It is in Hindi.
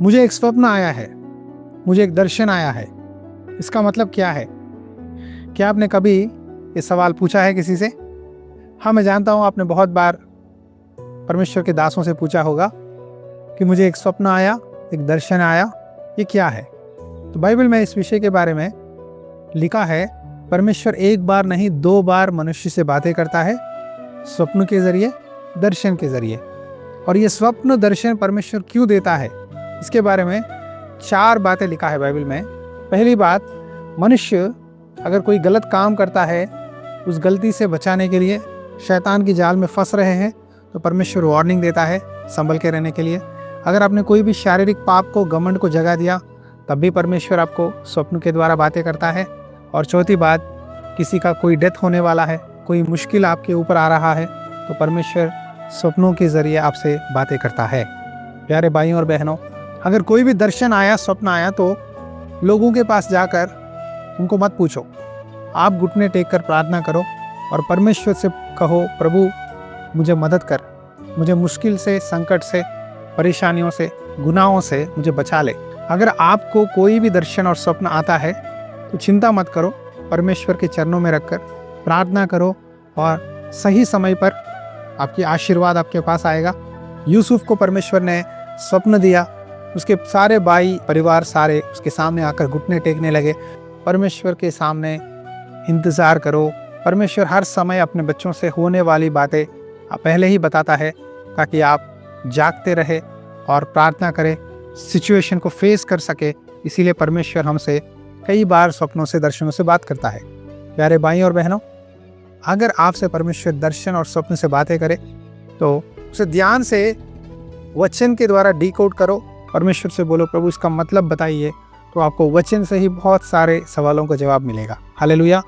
मुझे एक स्वप्न आया है, मुझे एक दर्शन आया है, इसका मतलब क्या है? क्या आपने कभी ये सवाल पूछा है किसी से? हाँ, मैं जानता हूँ आपने बहुत बार परमेश्वर के दासों से पूछा होगा कि मुझे एक स्वप्न आया, एक दर्शन आया, ये क्या है? तो बाइबल में इस विषय के बारे में लिखा है, परमेश्वर एक बार नहीं 2 बार मनुष्य से बातें करता है, स्वप्न के जरिए, दर्शन के जरिए। और ये स्वप्न दर्शन परमेश्वर क्यों देता है, इसके बारे में 4 बातें लिखा है बाइबल में। पहली बात, मनुष्य अगर कोई गलत काम करता है, उस गलती से बचाने के लिए शैतान की जाल में फंस रहे हैं, तो परमेश्वर वार्निंग देता है संभल के रहने के लिए। अगर आपने कोई भी शारीरिक पाप को, घमंड को जगा दिया, तब भी परमेश्वर आपको स्वप्न के द्वारा बातें करता है। और चौथी बात, किसी का कोई डेथ होने वाला है, कोई मुश्किल आपके ऊपर आ रहा है, तो परमेश्वर स्वप्नों के जरिए आपसे बातें करता है। प्यारे भाइयों और बहनों, अगर कोई भी दर्शन आया, स्वप्न आया, तो लोगों के पास जाकर उनको मत पूछो। आप घुटने टेक कर प्रार्थना करो और परमेश्वर से कहो, प्रभु मुझे मदद कर, मुझे मुश्किल से, संकट से, परेशानियों से, गुनाहों से मुझे बचा ले। अगर आपको कोई भी दर्शन और स्वप्न आता है तो चिंता मत करो, परमेश्वर के चरणों में रखकर प्रार्थना करो और सही समय पर आपकी आशीर्वाद आपके पास आएगा। यूसुफ को परमेश्वर ने स्वप्न दिया, उसके सारे भाई परिवार सारे उसके सामने आकर घुटने टेकने लगे। परमेश्वर के सामने इंतज़ार करो। परमेश्वर हर समय अपने बच्चों से होने वाली बातें पहले ही बताता है, ताकि आप जागते रहे और प्रार्थना करें, सिचुएशन को फेस कर सके। इसीलिए परमेश्वर हमसे कई बार स्वप्नों से, दर्शनों से बात करता है। प्यारे भाई और बहनों, अगर आपसे परमेश्वर दर्शन और स्वप्न से बातें करे तो उसे ध्यान से वचन के द्वारा डिकोड करो। परमेश्वर से बोलो, प्रभु इसका मतलब बताइए, तो आपको वचन से ही बहुत सारे सवालों का जवाब मिलेगा। हालेलुया।